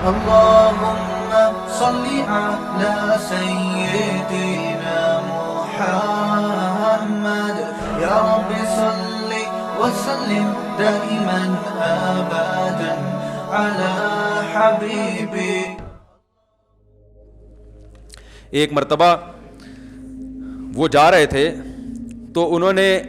اللهم صل على سيدنا محمد يا رب صل وسلم دائما ابدا على حبيبي. ایک مرتبہ وہ جا رہے تھے تو انہوں نے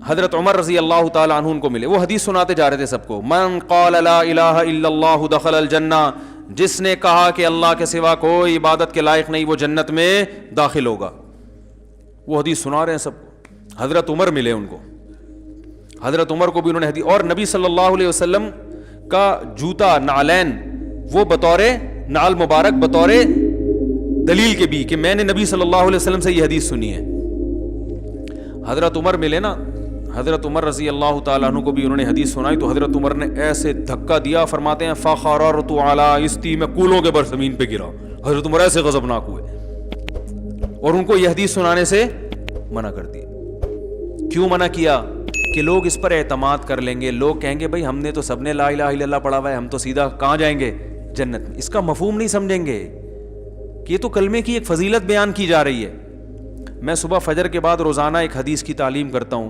حضرت عمر رضی اللہ تعالیٰ عنہ ان کو ملے. وہ حدیث سناتے جا رہے تھے سب کو, من قال لا الہ الا اللہ دخل الجنہ, جس نے کہا کہ اللہ کے سوا کوئی عبادت کے لائق نہیں وہ جنت میں داخل ہوگا. وہ حدیث سنا رہے ہیں سب کو. حضرت عمر ملے ان کو, حضرت عمر کو بھی انہوں نے حدیث, اور نبی صلی اللہ علیہ وسلم کا جوتا نعلین وہ بطور نعل مبارک بطور دلیل کے بھی کہ میں نے نبی صلی اللہ علیہ وسلم سے یہ حدیث سنی ہے. حضرت عمر ملے نا, حضرت عمر رضی اللہ تعالیٰ عنہ کو بھی انہوں نے حدیث سنائی تو حضرت عمر نے ایسے دھکا دیا, فرماتے ہیں فخررت علی استی, میں کولوں کے بر زمین پہ گرا. حضرت عمر ایسے غضبناک ہوئے اور ان کو یہ حدیث سنانے سے منع کر دیا. کیوں منع کیا؟ کہ لوگ اس پر اعتماد کر لیں گے, لوگ کہیں گے بھائی ہم نے تو سب نے لا الہ الا اللہ پڑھا ہوا ہے, ہم تو سیدھا کہاں جائیں گے؟ جنت میں. اس کا مفہوم نہیں سمجھیں گے کہ یہ تو کلمے کی ایک فضیلت بیان کی جا رہی ہے. میں صبح فجر کے بعد روزانہ ایک حدیث کی تعلیم کرتا ہوں.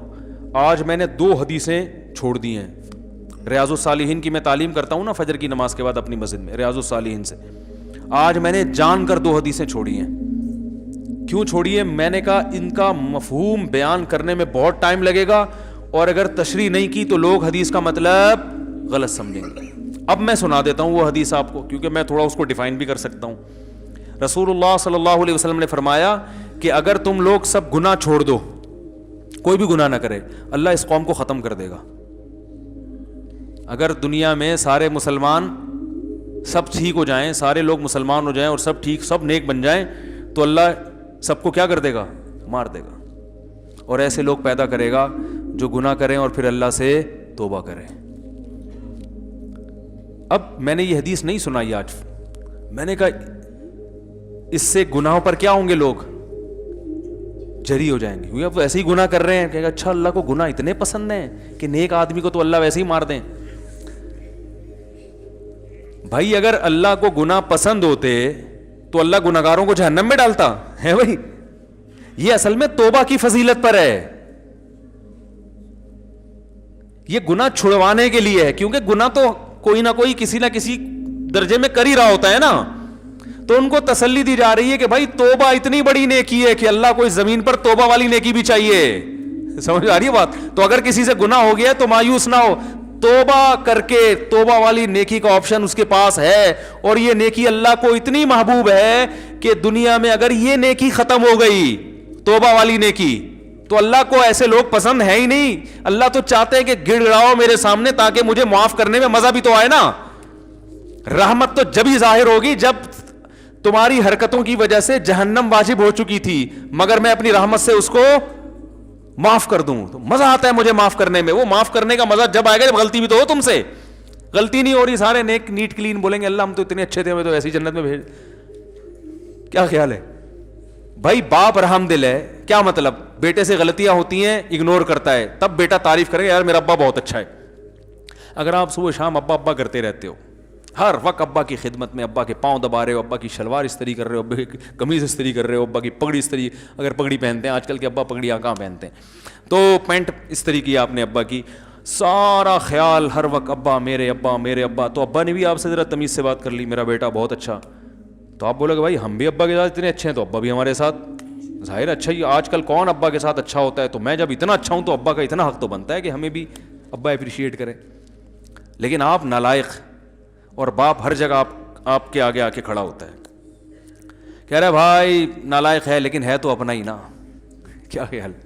آج میں نے 2 حدیثیں چھوڑ دی ہیں. ریاض الصالحین کی میں تعلیم کرتا ہوں نا فجر کی نماز کے بعد اپنی مسجد میں, ریاض الصالحین سے. آج میں نے جان کر 2 حدیثیں چھوڑی ہیں. کیوں چھوڑی ہے؟ میں نے کہا ان کا مفہوم بیان کرنے میں بہت ٹائم لگے گا اور اگر تشریح نہیں کی تو لوگ حدیث کا مطلب غلط سمجھیں گے. اب میں سنا دیتا ہوں وہ حدیث آپ کو, کیونکہ میں تھوڑا اس کو ڈیفائن بھی کر سکتا ہوں. رسول اللہ صلی اللہ علیہ وسلم نے فرمایا کہ اگر تم لوگ سب گناہ چھوڑ دو, کوئی بھی گناہ نہ کرے, اللہ اس قوم کو ختم کر دے گا. اگر دنیا میں سارے مسلمان سب ٹھیک ہو جائیں, سارے لوگ مسلمان ہو جائیں اور سب ٹھیک سب نیک بن جائیں تو اللہ سب کو کیا کر دے گا؟ مار دے گا. اور ایسے لوگ پیدا کرے گا جو گناہ کریں اور پھر اللہ سے توبہ کریں. اب میں نے یہ حدیث نہیں سنائی آج, میں نے کہا اس سے گناہوں پر کیا ہوں گے, لوگ جری ہو جائیں گے, کیونکہ اب ایسے ہی گناہ کر رہے ہیں کہ اچھا اللہ کو گناہ اتنے پسند ہیں کہ نیک آدمی کو تو اللہ ویسے ہی مار دیں. بھائی اگر اللہ کو گناہ پسند ہوتے تو اللہ گناہگاروں کو جہنم میں ڈالتا ہے. بھائی یہ اصل میں توبہ کی فضیلت پر ہے, یہ گناہ چھڑوانے کے لیے ہے, کیونکہ گناہ تو کوئی نہ کوئی کسی نہ کسی درجے میں کر ہی رہا ہوتا ہے نا. تو ان کو تسلی دی جا رہی ہے کہ بھائی توبہ اتنی بڑی نیکی ہے کہ اللہ کو اس زمین پر توبہ والی نیکی بھی چاہیے. سمجھ آ رہی ہے بات؟ تو اگر کسی سے گناہ ہو گیا تو مایوس نہ ہو, توبہ کر کے توبہ والی نیکی کا آپشن اس کے پاس ہے. اور یہ نیکی اللہ کو اتنی محبوب ہے کہ دنیا میں اگر یہ نیکی ختم ہو گئی, توبہ والی نیکی, تو اللہ کو ایسے لوگ پسند ہے ہی نہیں. اللہ تو چاہتے ہیں کہ گڑ گڑاؤ میرے سامنے تاکہ مجھے معاف کرنے میں مزہ بھی تو آئے نا. رحمت تو جب ہی ظاہر ہوگی جب تمہاری حرکتوں کی وجہ سے جہنم واجب ہو چکی تھی, مگر میں اپنی رحمت سے اس کو معاف کر دوں تو مزہ آتا ہے مجھے معاف کرنے میں. وہ معاف کرنے کا مزہ جب آئے گا جب غلطی بھی تو ہو تم سے. غلطی نہیں ہو رہی, سارے نیک نیٹ کلین بولیں گے اللہ ہم تو اتنے اچھے تھے, ہمیں تو ایسی جنت میں بھیج. کیا خیال ہے بھائی؟ باپ رحم دل ہے, کیا مطلب؟ بیٹے سے غلطیاں ہوتی ہیں اگنور کرتا ہے, تب بیٹا تعریف کرے گا یار میرا ابا بہت اچھا ہے. اگر آپ صبح شام ابا ابا کرتے رہتے ہو, ہر وقت ابا کی خدمت میں, ابا کے پاؤں دبا رہے ہو, ابا کی شلوار استری کر رہے ہو, ابا کی قمیض استری کر رہے ہو, ابا کی پگڑی استری, اگر پگڑی پہنتے ہیں, آج کل کے ابا پگڑیاں کہاں پہنتے ہیں, تو پینٹ استری کی آپ نے ابا کی, سارا خیال ہر وقت ابا میرے ابا میرے ابا. تو ابا نے بھی آپ سے ذرا تمیز سے بات کر لی, میرا بیٹا بہت اچھا, تو آپ بولے کہ بھائی ہم بھی ابا کے ساتھ اتنے اچھے ہیں تو ابا بھی ہمارے ساتھ ظاہر اچھا ہی. آج کل کون ابا کے ساتھ اچھا ہوتا ہے؟ تو میں جب اتنا اچھا ہوں تو ابا کا اتنا حق تو بنتا ہے کہ ہمیں بھی ابا اپریشیٹ کرے. لیکن آپ نالائق, اور باپ ہر جگہ آپ کے آگے آ کے کھڑا ہوتا ہے, کہہ رہا ہے بھائی نالائق ہے لیکن ہے تو اپنا ہی نا. کیا خیال ہے؟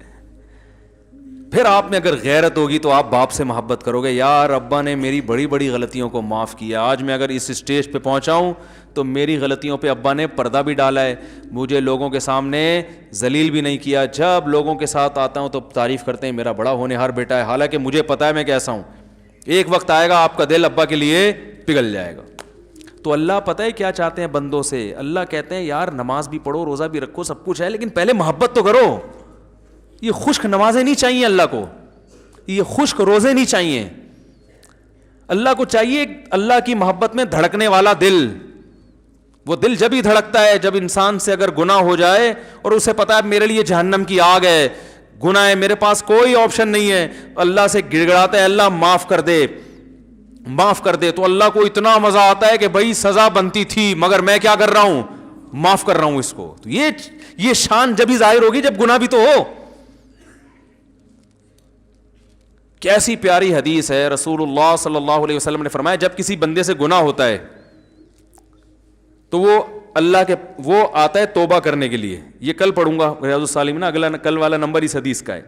پھر آپ میں اگر غیرت ہوگی تو آپ باپ سے محبت کرو گے, یار ابا نے میری بڑی بڑی غلطیوں کو معاف کیا, آج میں اگر اس اسٹیج پہ پہنچا ہوں تو میری غلطیوں پہ ابا نے پردہ بھی ڈالا ہے, مجھے لوگوں کے سامنے ذلیل بھی نہیں کیا. جب لوگوں کے ساتھ آتا ہوں تو تعریف کرتے ہیں میرا بڑا ہونہار بیٹا ہے, حالانکہ مجھے پتا ہے میں کیسا ہوں. ایک وقت آئے گا آپ کا دل ابا کے لیے پگھل جائے گا. تو اللہ پتہ ہے کیا چاہتے ہیں بندوں سے؟ اللہ کہتے ہیں یار نماز بھی پڑھو, روزہ بھی رکھو, سب کچھ ہے, لیکن پہلے محبت تو کرو. یہ خشک نمازیں نہیں چاہیے اللہ کو, یہ خشک روزے نہیں چاہیے. اللہ کو چاہیے اللہ کی محبت میں دھڑکنے والا دل. وہ دل جب ہی دھڑکتا ہے جب انسان سے اگر گناہ ہو جائے اور اسے پتا ہے میرے لیے جہنم کی آگ ہے, گناہ ہے, میرے پاس کوئی آپشن نہیں ہے, اللہ سے گڑ گڑاتا ہے اللہ معاف کر دے معاف کر دے, تو اللہ کو اتنا مزہ آتا ہے کہ بھائی سزا بنتی تھی مگر میں کیا کر رہا ہوں, معاف کر رہا ہوں اس کو. تو یہ شان جب ہی ظاہر ہوگی جب گناہ بھی تو ہو. کیسی پیاری حدیث ہے, رسول اللہ صلی اللہ علیہ وسلم نے فرمایا جب کسی بندے سے گناہ ہوتا ہے تو وہ آتا ہے توبہ کرنے کے لیے. یہ کل پڑھوں گا ریاض الصالحین میں, اگلا کل والا نمبر اس حدیث کا ہے.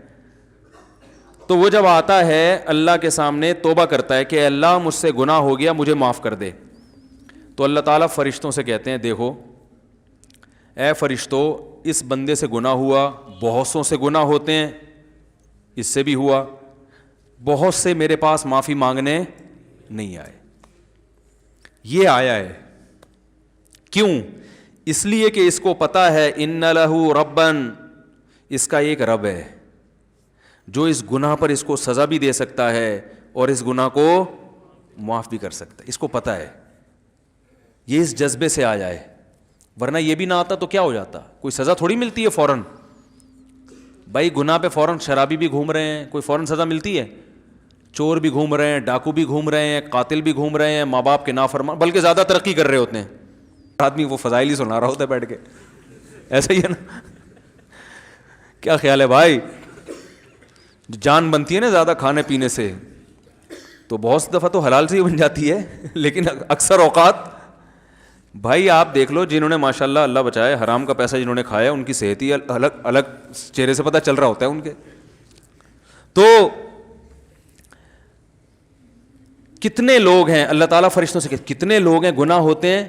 تو وہ جب آتا ہے اللہ کے سامنے توبہ کرتا ہے کہ اللہ مجھ سے گناہ ہو گیا مجھے معاف کر دے, تو اللہ تعالیٰ فرشتوں سے کہتے ہیں دیکھو اے فرشتوں اس بندے سے گناہ ہوا, بہت سوں سے گناہ ہوتے ہیں, اس سے بھی ہوا, بہت سے میرے پاس معافی مانگنے نہیں آئے, یہ آیا ہے. کیوں؟ اس لیے کہ اس کو پتا ہے ان لہو ربن, اس کا ایک رب ہے جو اس گناہ پر اس کو سزا بھی دے سکتا ہے اور اس گناہ کو معاف بھی کر سکتا ہے. اس کو پتا ہے, یہ اس جذبے سے آ جائے, ورنہ یہ بھی نہ آتا تو کیا ہو جاتا, کوئی سزا تھوڑی ملتی ہے فوراً. بھائی گناہ پہ فوراً شرابی بھی گھوم رہے ہیں, کوئی فوراً سزا ملتی ہے؟ چور بھی گھوم رہے ہیں, ڈاکو بھی گھوم رہے ہیں, قاتل بھی گھوم رہے ہیں, ماں باپ کے نافرمان, بلکہ زیادہ ترقی کر رہے ہوتے ہیں. آدمی وہ فضائل ہی سنا رہا ہوتا ہے بیٹھ کے, ایسا ہی ہے نا. کیا خیال ہے بھائی, جان بنتی ہے نا زیادہ کھانے پینے سے, تو بہت سی دفعہ تو حلال سے ہی بن جاتی ہے, لیکن اکثر اوقات بھائی آپ دیکھ لو جنہوں نے ماشاءاللہ اللہ بچائے حرام کا پیسہ جنہوں نے کھایا ان کی صحت ہی الگ چہرے سے پتہ چل رہا ہوتا ہے ان کے. تو کتنے لوگ ہیں, اللہ تعالیٰ فرشتوں سے کتنے لوگ ہیں گناہ ہوتے ہیں,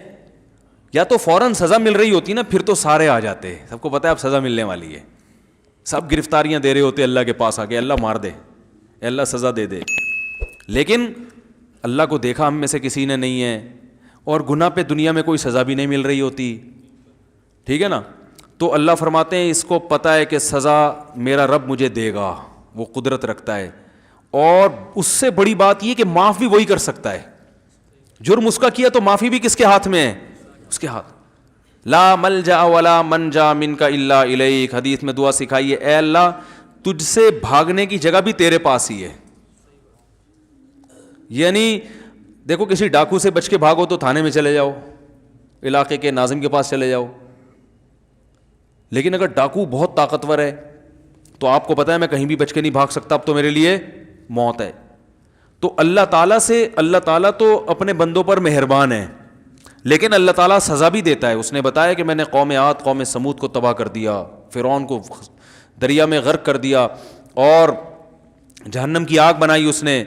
یا تو فوراً سزا مل رہی ہوتی نا, پھر تو سارے آ جاتے ہیں, سب کو پتہ ہے اب سزا ملنے والی ہے, سب گرفتاریاں دے رہے ہوتے اللہ کے پاس آ کے, اللہ مار دے, اللہ سزا دے دے. لیکن اللہ کو دیکھا ہم میں سے کسی نے نہیں ہے, اور گناہ پہ دنیا میں کوئی سزا بھی نہیں مل رہی ہوتی, ٹھیک ہے نا. تو اللہ فرماتے ہیں اس کو پتہ ہے کہ سزا میرا رب مجھے دے گا, وہ قدرت رکھتا ہے, اور اس سے بڑی بات یہ کہ معاف بھی وہی کر سکتا ہے. جرم اس کا کیا تو معافی بھی کس کے ہاتھ میں ہے, اس کے ہاتھ. لا ملجا ولا منجا منک الا الیک, حدیث میں دعا سکھائی ہے, اے اللہ تجھ سے بھاگنے کی جگہ بھی تیرے پاس ہی ہے. یعنی دیکھو کسی ڈاکو سے بچ کے بھاگو تو تھانے میں چلے جاؤ, علاقے کے ناظم کے پاس چلے جاؤ, لیکن اگر ڈاکو بہت طاقتور ہے تو آپ کو پتہ ہے میں کہیں بھی بچ کے نہیں بھاگ سکتا, اب تو میرے لیے موت ہے. تو اللہ تعالیٰ تو اپنے بندوں پر مہربان ہے, لیکن اللہ تعالیٰ سزا بھی دیتا ہے. اس نے بتایا کہ میں نے قوم عاد قوم سمود کو تباہ کر دیا, فرعون کو دریا میں غرق کر دیا اور جہنم کی آگ بنائی اس نے.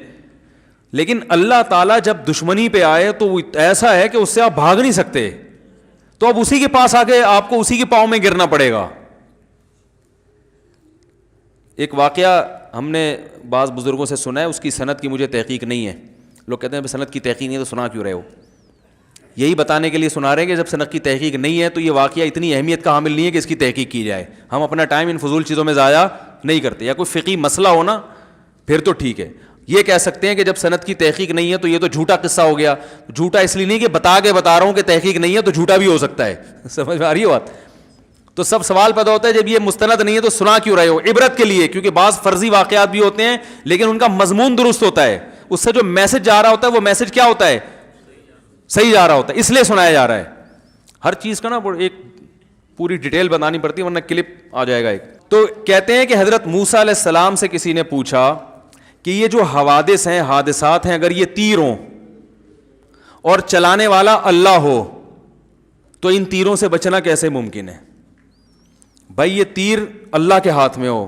لیکن اللہ تعالیٰ جب دشمنی پہ آئے تو وہ ایسا ہے کہ اس سے آپ بھاگ نہیں سکتے, تو اب اسی کے پاس آ کے آپ کو اسی کے پاؤں میں گرنا پڑے گا. ایک واقعہ ہم نے بعض بزرگوں سے سنا ہے, اس کی سند کی مجھے تحقیق نہیں ہے. لوگ کہتے ہیں سند کی تحقیق نہیں ہے تو سنا کیوں رہے ہو, یہی بتانے کے لیے سنا رہے ہیں کہ جب سند کی تحقیق نہیں ہے تو یہ واقعہ اتنی اہمیت کا حامل نہیں ہے کہ اس کی تحقیق کی جائے. ہم اپنا ٹائم ان فضول چیزوں میں ضائع نہیں کرتے. یا کوئی فقہی مسئلہ ہو نا پھر تو ٹھیک ہے, یہ کہہ سکتے ہیں کہ جب سند کی تحقیق نہیں ہے تو یہ تو جھوٹا قصہ ہو گیا. جھوٹا اس لیے نہیں کہ بتا رہا ہوں کہ تحقیق نہیں ہے تو جھوٹا بھی ہو سکتا ہے, سمجھ میں آ رہی ہے بات. تو سب سوال پیدا ہوتا ہے جب یہ مستند نہیں ہے تو سنا کیوں رہے ہو, عبرت کے لیے, کیونکہ بعض فرضی واقعات بھی ہوتے ہیں لیکن ان کا مضمون درست ہوتا ہے, اس سے جو میسج جا رہا ہوتا ہے وہ میسج کیا ہوتا ہے, صحیح جا رہا ہوتا ہے, اس لیے سنایا جا رہا ہے. ہر چیز کا نا ایک پوری ڈیٹیل بتانی پڑتی ہے ورنہ کلپ آ جائے گا ایک. تو کہتے ہیں کہ حضرت موسیٰ علیہ السلام سے کسی نے پوچھا کہ یہ جو حوادث ہیں, حادثات ہیں, اگر یہ تیر ہوں اور چلانے والا اللہ ہو تو ان تیروں سے بچنا کیسے ممکن ہے؟ بھائی یہ تیر اللہ کے ہاتھ میں ہو,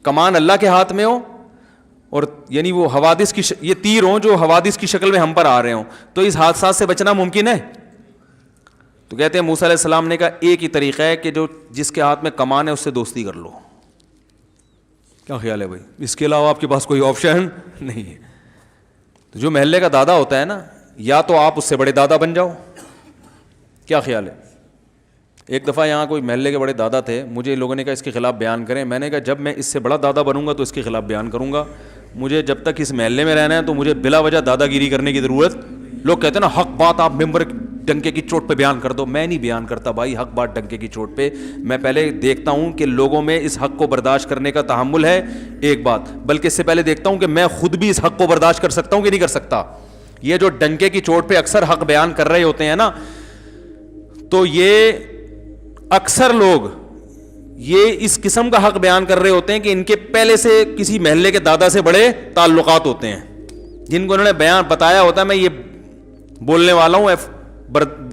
کمان اللہ کے ہاتھ میں ہو, اور یعنی وہ حوادث کی یہ تیر ہوں جو حوادث کی شکل میں ہم پر آ رہے ہوں, تو اس حادثات سے بچنا ممکن ہے؟ تو کہتے ہیں موسیٰ علیہ السلام نے کہا ایک ہی طریقہ ہے کہ جو جس کے ہاتھ میں کمان ہے اس سے دوستی کر لو. کیا خیال ہے بھائی, اس کے علاوہ آپ کے پاس کوئی آپشن نہیں ہے. تو جو محلے کا دادا ہوتا ہے نا, یا تو آپ اس سے بڑے دادا بن جاؤ, کیا خیال ہے, ایک دفعہ یہاں کوئی محلے کے بڑے دادا تھے, مجھے لوگوں نے کہا اس کے خلاف بیان کریں. میں نے کہا جب میں اس سے بڑا دادا بنوں گا تو اس کے خلاف بیان کروں گا. مجھے جب تک اس محلے میں رہنا ہے تو مجھے بلا وجہ دادا گیری کرنے کی ضرورت. لوگ کہتے ہیں نا حق بات آپ ممبر ڈنکے کی چوٹ پہ بیان کر دو. میں نہیں بیان کرتا بھائی حق بات ڈنکے کی چوٹ پہ. میں پہلے دیکھتا ہوں کہ لوگوں میں اس حق کو برداشت کرنے کا تحمل ہے, ایک بات, بلکہ اس سے پہلے دیکھتا ہوں کہ میں خود بھی اس حق کو برداشت کر سکتا ہوں کہ نہیں کر سکتا. یہ جو ڈنکے کی چوٹ پہ اکثر حق بیان کر رہے ہوتے ہیں نا, تو یہ اکثر لوگ یہ اس قسم کا حق بیان کر رہے ہوتے ہیں کہ ان کے پہلے سے کسی محلے کے دادا سے بڑے تعلقات ہوتے ہیں, جن کو انہوں نے بیان بتایا ہوتا ہے میں یہ بولنے والا ہوں,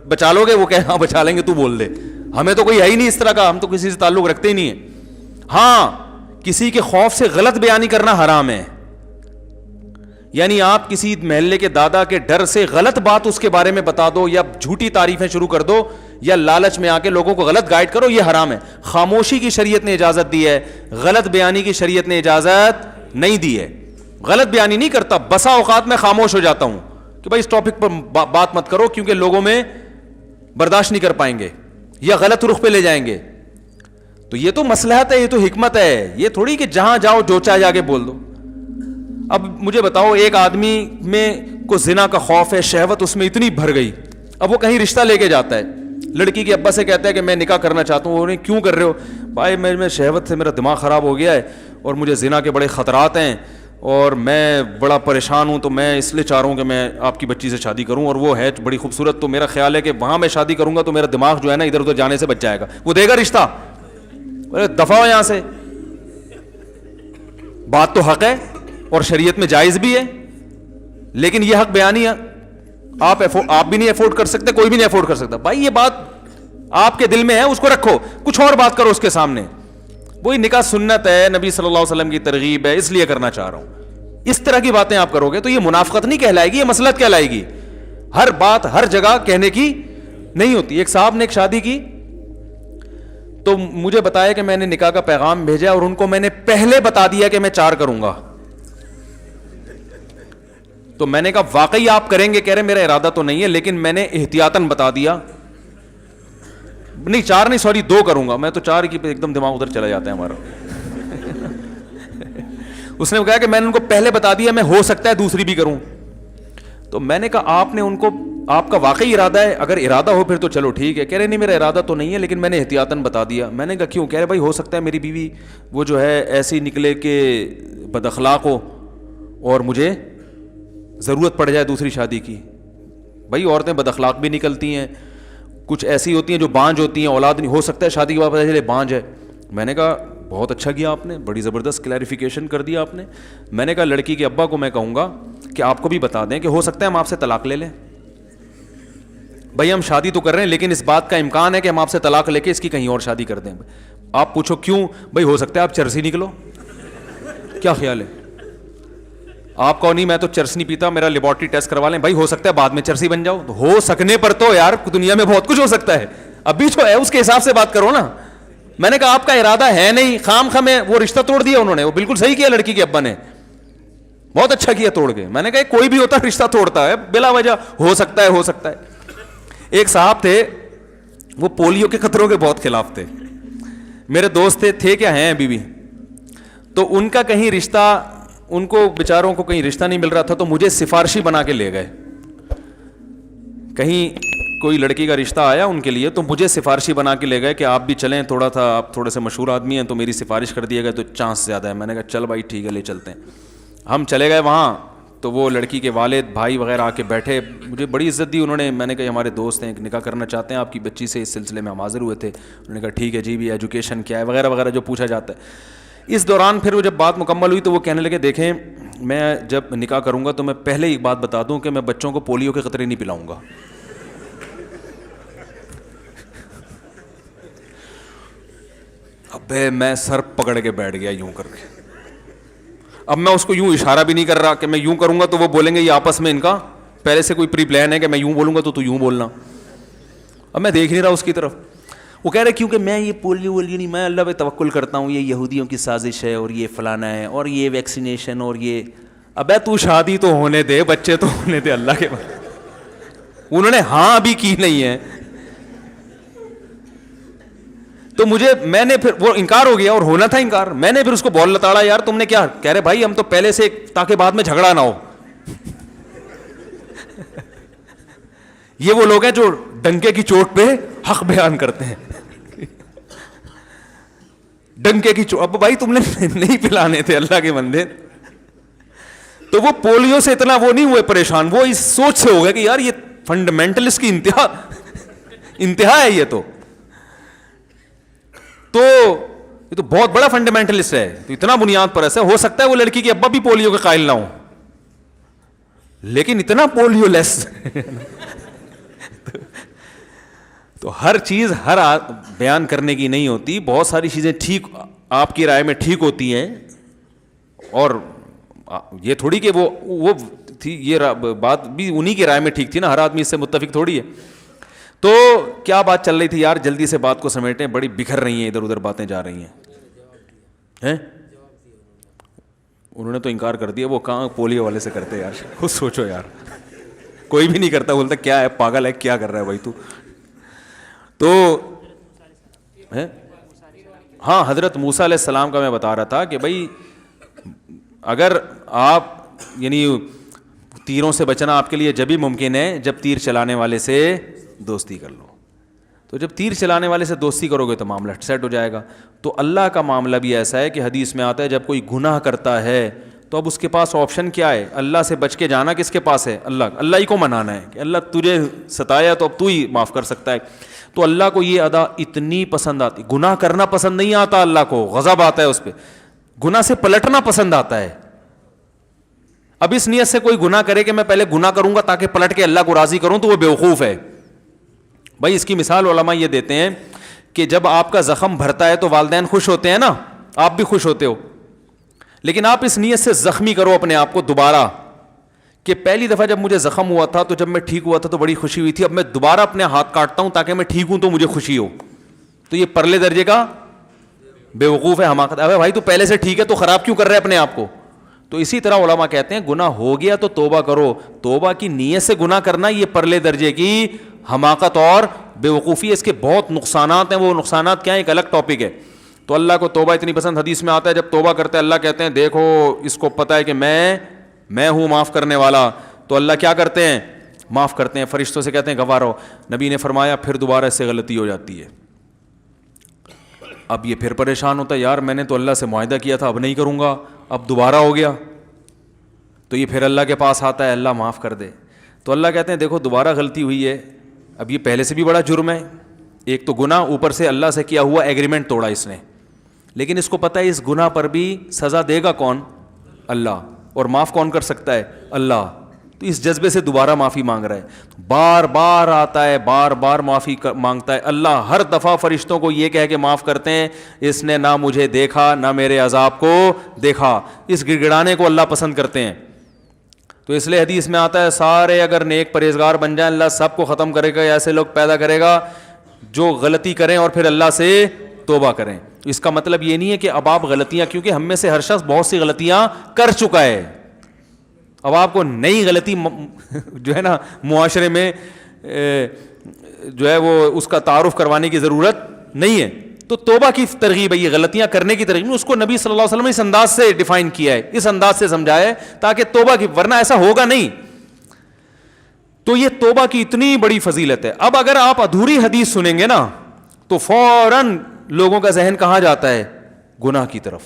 بچا لو گے, وہ کہ ہاں بچا لیں گے, تو بول دے. ہمیں تو کوئی ہے ہی نہیں اس طرح کا, ہم تو کسی سے تعلق رکھتے ہی نہیں ہیں. ہاں کسی کے خوف سے غلط بیانی کرنا حرام ہے, یعنی آپ کسی محلے کے دادا کے ڈر سے غلط بات اس کے بارے میں بتا دو یا جھوٹی تعریفیں شروع کر دو یا لالچ میں آ کے لوگوں کو غلط گائیڈ کرو, یہ حرام ہے. خاموشی کی شریعت نے اجازت دی ہے, غلط بیانی کی شریعت نے اجازت نہیں دی ہے. غلط بیانی نہیں کرتا, بسا اوقات میں خاموش ہو جاتا ہوں کہ بھائی اس ٹاپک پر بات مت کرو کیونکہ لوگوں میں برداشت نہیں کر پائیں گے یا غلط رخ پہ لے جائیں گے. تو یہ تو مصلحت ہے, یہ تو حکمت ہے, یہ تھوڑی کہ جہاں جاؤ جو چاہے جا کے بول دو. اب مجھے بتاؤ, ایک آدمی میں کو زنا کا خوف ہے, شہوت اس میں اتنی بھر گئی, اب وہ کہیں رشتہ لے کے جاتا ہے, لڑکی کے ابا سے کہتا ہے کہ میں نکاح کرنا چاہتا ہوں. انہیں کیوں کر رہے ہو؟ بھائی میں شہوت سے میرا دماغ خراب ہو گیا ہے اور مجھے زنا کے بڑے خطرات ہیں اور میں بڑا پریشان ہوں, تو میں اس لیے چاہ رہا ہوں کہ میں آپ کی بچی سے شادی کروں, اور وہ ہے بڑی خوبصورت, تو میرا خیال ہے کہ وہاں میں شادی کروں گا تو میرا دماغ جو ہے نا ادھر ادھر جانے سے بچ جائے گا. وہ دے گا رشتہ؟ دفع ہو یہاں سے. بات تو حق ہے اور شریعت میں جائز بھی ہے, لیکن یہ حق بیانی ہے آپ بھی نہیں افورڈ کر سکتے, کوئی بھی نہیں افورڈ کر سکتا. بھائی یہ بات آپ کے دل میں ہے, اس کو رکھو, کچھ اور بات کرو اس کے سامنے. وہی نکاح سنت ہے, نبی صلی اللہ علیہ وسلم کی ترغیب ہے, اس لیے کرنا چاہ رہا ہوں. اس طرح کی باتیں آپ کرو گے تو یہ منافقت نہیں کہلائے گی, یہ مصلحت کہلائے گی. ہر بات ہر جگہ کہنے کی نہیں ہوتی. ایک صاحب نے ایک شادی کی تو مجھے بتایا کہ میں نے نکاح کا پیغام بھیجا اور ان کو میں نے پہلے بتا دیا کہ میں 4 کروں گا. تو میں نے کہا واقعی آپ کریں گے؟ کہہ رہے میرا ارادہ تو نہیں ہے لیکن میں نے احتیاطاً بتا دیا. نہیں 4 نہیں, سوری 2 کروں گا. میں تو 4 کی ایک دم دماغ ادھر چلا جاتا ہے ہمارا. اس نے کہا کہ میں نے ان کو پہلے بتا دیا میں ہو سکتا ہے دوسری بھی کروں. تو میں نے کہا آپ نے ان کو, آپ کا واقعی ارادہ ہے؟ اگر ارادہ ہو پھر تو چلو ٹھیک ہے. کہہ رہے نہیں میرا ارادہ تو نہیں ہے لیکن میں نے احتیاطاً بتا دیا. میں نے کہا کیوں؟ کہہ رہے بھائی ہو سکتا ہے میری بیوی وہ جو ہے ایسی نکلے کہ بد اخلاق ہو اور مجھے ضرورت پڑ جائے دوسری شادی کی. بھائی عورتیں بد اخلاق بھی نکلتی ہیں, کچھ ایسی ہوتی ہیں جو بانجھ ہوتی ہیں, اولاد نہیں ہو سکتا ہے شادی کے بعد پتہ چلے بانجھ ہے. میں نے کہا بہت اچھا کیا آپ نے, بڑی زبردست کلیریفیکیشن کر دیا آپ نے. میں نے کہا لڑکی کے ابا کو میں کہوں گا کہ آپ کو بھی بتا دیں کہ ہو سکتا ہے ہم آپ سے طلاق لے لیں. بھائی ہم شادی تو کر رہے ہیں لیکن اس بات کا امکان ہے کہ ہم آپ سے طلاق لے کے اس کی کہیں اور شادی کر دیں. آپ پوچھو کیوں؟ بھائی ہو سکتا ہے آپ چرسی نکلو. کیا خیال ہے آپ کو؟ نہیں میں تو چرس نہیں پیتا, میرا لیبارٹری ٹیسٹ کروا لیں. بھائی ہو سکتا ہے بعد میں چرسی بن جاؤ. ہو سکنے پر تو یار دنیا میں بہت کچھ ہو سکتا ہے, ابھی جو ہے اس کے حساب سے بات کرو نا. میں نے کہا آپ کا ارادہ ہے نہیں, خام خواہ میں وہ رشتہ توڑ دیا انہوں نے. وہ بالکل صحیح کیا لڑکی کے ابا نے, بہت اچھا کیا توڑ کے. میں نے کہا کوئی بھی ہوتا رشتہ توڑتا ہے بلا وجہ, ہو سکتا ہے ہو سکتا ہے. ایک صاحب تھے وہ پولیو کے خطروں کے بہت خلاف تھے, میرے دوست تھے کیا ہیں ابھی بھی. تو ان کا کہیں رشتہ, ان کو بیچاروں کو کہیں رشتہ نہیں مل رہا تھا تو مجھے سفارشی بنا کے لے گئے. کہیں کوئی لڑکی کا رشتہ آیا ان کے لیے تو مجھے سفارشی بنا کے لے گئے کہ آپ بھی چلیں, تھوڑا تھا آپ تھوڑے سے مشہور آدمی ہیں تو میری سفارش کر دیے گئے تو چانس زیادہ ہے. میں نے کہا چل بھائی ٹھیک ہے لے چلتے ہیں. ہم چلے گئے وہاں تو وہ لڑکی کے والد بھائی وغیرہ آ کے بیٹھے, مجھے بڑی عزت دی انہوں نے. میں نے کہا ہمارے دوست ہیں نکاح کرنا چاہتے ہیں آپ کی بچی سے, اس سلسلے میں ہم حاضر ہوئے تھے. انہوں نے کہا ٹھیک ہے جی, بھی ایجوکیشن کیا ہے وغیرہ وغیرہ جو پوچھا جاتا ہے. اس دوران پھر وہ جب بات مکمل ہوئی تو وہ کہنے لگے دیکھیں میں جب نکاح کروں گا تو میں پہلے ایک بات بتا دوں کہ میں بچوں کو پولیو کے قطرے نہیں پلاؤں گا. ابے میں سر پکڑ کے بیٹھ گیا یوں کر کے. اب میں اس کو یوں اشارہ بھی نہیں کر رہا کہ میں یوں کروں گا تو وہ بولیں گے یہ آپس میں ان کا پہلے سے کوئی پری پلان ہے کہ میں یوں بولوں گا تو یوں بولنا. اب میں دیکھ نہیں رہا اس کی طرف. وہ کہہ رہے کیونکہ میں یہ پولیو نہیں, میں اللہ پہ توکل کرتا ہوں, یہ یہودیوں کی سازش ہے اور یہ فلانا ہے اور یہ ویکسینیشن اور یہ. ابے تو شادی تو ہونے دے, بچے تو ہونے دے اللہ کے بعد. انہوں نے ہاں ابھی کی نہیں ہے. تو میں نے پھر وہ انکار ہو گیا اور ہونا تھا انکار. میں نے پھر اس کو بول لتاڑا, یار تم نے کیا, کہہ رہے بھائی ہم تو پہلے سے تاکہ بعد میں جھگڑا نہ ہو. یہ وہ لوگ ہیں جو ڈنکے کی چوٹ پہ حق بیان کرتے ہیں. ڈنکے کی چوٹ, اب بھائی تم نے نہیں پلانے تھے اللہ کے بندے. تو وہ پولیو سے اتنا وہ نہیں ہوئے پریشان, وہ اس سوچ سے ہو گیا کہ یار یہ فنڈامنٹلسٹ کی انتہا ہے. یہ تو بہت بڑا فنڈامنٹلسٹ ہے, تو اتنا بنیاد پر ایسا ہو سکتا ہے وہ لڑکی کے ابا بھی پولیو کے قائل نہ ہو, لیکن اتنا پولیو لیس. تو ہر چیز ہر بیان کرنے کی نہیں ہوتی. بہت ساری چیزیں ٹھیک آپ کی رائے میں ٹھیک ہوتی ہیں, اور یہ تھوڑی کہ وہ تھی, یہ بات بھی انہی کی رائے میں ٹھیک تھی نا, ہر آدمی اس سے متفق تھوڑی ہے. تو کیا بات چل رہی تھی یار, جلدی سے بات کو سمیٹیں, بڑی بکھر رہی ہیں, ادھر ادھر باتیں جا رہی ہیں. انہوں نے تو انکار کر دیا, وہ کہاں پولیو والے سے کرتے یار, خود سوچو یار, کوئی بھی نہیں کرتا, بولتا کیا ہے پاگل ہے, کیا کر رہا ہے بھائی تو. ہاں حضرت موسیٰ علیہ السلام کا میں بتا رہا تھا کہ بھائی اگر آپ یعنی تیروں سے بچنا آپ کے لیے جب ہی ممکن ہے جب تیر چلانے والے سے دوستی کر لو. تو جب تیر چلانے والے سے دوستی کرو گے تو معاملہ سیٹ ہو جائے گا. تو اللہ کا معاملہ بھی ایسا ہے کہ حدیث میں آتا ہے جب کوئی گناہ کرتا ہے تو اب اس کے پاس آپشن کیا ہے, اللہ سے بچ کے جانا کس کے پاس ہے, اللہ ہی کو منانا ہے کہ اللہ تجھے ستایا تو اب تو ہی معاف کر سکتا ہے. تو اللہ کو یہ ادا اتنی پسند آتی, گناہ کرنا پسند نہیں آتا اللہ کو, غضب آتا ہے اس پہ, گناہ سے پلٹنا پسند آتا ہے. اب اس نیت سے کوئی گناہ کرے کہ میں پہلے گناہ کروں گا تاکہ پلٹ کے اللہ کو راضی کروں, تو وہ بیوقوف ہے. بھائی اس کی مثال علماء یہ دیتے ہیں کہ جب آپ کا زخم بھرتا ہے تو والدین خوش ہوتے ہیں نا, آپ بھی خوش ہوتے ہو, لیکن آپ اس نیت سے زخمی کرو اپنے آپ کو دوبارہ کہ پہلی دفعہ جب مجھے زخم ہوا تھا تو جب میں ٹھیک ہوا تھا تو بڑی خوشی ہوئی تھی, اب میں دوبارہ اپنے ہاتھ کاٹتا ہوں تاکہ میں ٹھیک ہوں تو مجھے خوشی ہو. تو یہ پرلے درجے کا بیوقوف ہے, حماقت. ابے بھائی تو پہلے سے ٹھیک ہے تو خراب کیوں کر رہے اپنے آپ کو. تو اسی طرح علماء کہتے ہیں گناہ ہو گیا تو توبہ کرو, توبہ کی نیت سے گناہ کرنا یہ پرلے درجے کی حماقت اور بیوقوفی ہے. اس کے بہت نقصانات ہیں, وہ نقصانات کیا ہیں ایک الگ ٹاپک ہے. تو اللہ کو توبہ اتنی پسند, حدیث میں آتا ہے جب توبہ کرتے ہیں اللہ کہتے ہیں دیکھو اس کو پتہ ہے کہ میں ہوں معاف کرنے والا, تو اللہ کیا کرتے ہیں, معاف کرتے ہیں. فرشتوں سے کہتے ہیں گواہ رہو. نبی نے فرمایا پھر دوبارہ اس سے غلطی ہو جاتی ہے. اب یہ پھر پریشان ہوتا ہے, یار میں نے تو اللہ سے معاہدہ کیا تھا اب نہیں کروں گا, اب دوبارہ ہو گیا. تو یہ پھر اللہ کے پاس آتا ہے, اللہ معاف کر دے. تو اللہ کہتے ہیں دیکھو دوبارہ غلطی ہوئی ہے, اب یہ پہلے سے بھی بڑا جرم ہے, ایک تو گناہ, اوپر سے اللہ سے کیا ہوا ایگریمنٹ توڑا اس نے, لیکن اس کو پتہ ہے اس گناہ پر بھی سزا دے گا کون, اللہ, اور معاف کون کر سکتا ہے, اللہ. تو اس جذبے سے دوبارہ معافی مانگ رہا ہے, بار بار آتا ہے, بار بار معافی مانگتا ہے. اللہ ہر دفعہ فرشتوں کو یہ کہہ کے معاف کرتے ہیں اس نے نہ مجھے دیکھا نہ میرے عذاب کو دیکھا. اس گڑگڑانے کو اللہ پسند کرتے ہیں. تو اس لیے حدیث میں آتا ہے سارے اگر نیک پرہیزگار بن جائیں اللہ سب کو ختم کرے گا, ایسے لوگ پیدا کرے گا جو غلطی کریں اور پھر اللہ سے توبہ کریں. اس کا مطلب یہ نہیں ہے کہ اب آپ غلطیاں, کیونکہ ہم میں سے ہر شخص بہت سی غلطیاں کر چکا ہے, اب آپ کو نئی غلطی جو ہے نا معاشرے میں جو ہے وہ اس کا تعارف کروانے کی ضرورت نہیں ہے. تو توبہ کی ترغیب ہے, یہ غلطیاں کرنے کی ترغیب, اس کو نبی صلی اللہ علیہ وسلم نے اس انداز سے ڈیفائن کیا ہے, اس انداز سے سمجھایا ہے تاکہ توبہ کی, ورنہ ایسا ہوگا نہیں. تو یہ توبہ کی اتنی بڑی فضیلت ہے. اب اگر آپ ادھوری حدیث سنیں گے نا تو فوراً لوگوں کا ذہن کہاں جاتا ہے, گناہ کی طرف,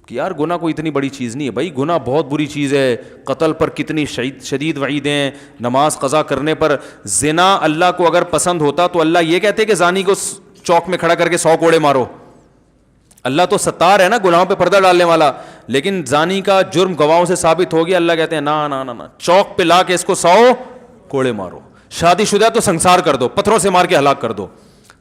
کہ یار گناہ کوئی اتنی بڑی چیز نہیں ہے. بھائی گناہ بہت بری چیز ہے, قتل پر کتنی شدید وعیدیں ہیں, نماز قضا کرنے پر. زنا اللہ کو اگر پسند ہوتا تو اللہ یہ کہتے کہ زانی کو چوک میں کھڑا کر کے 100 کوڑے مارو. اللہ تو ستار ہے نا, گناہوں پہ پردہ ڈالنے والا, لیکن زانی کا جرم گواہوں سے ثابت ہو گیا, اللہ کہتے ہیں نا نا نا, چوک پہ لا کے اس کو 100 کوڑے مارو. شادی شدہ تو سنسار کر دو, پتھروں سے مار کے ہلاک کر دو.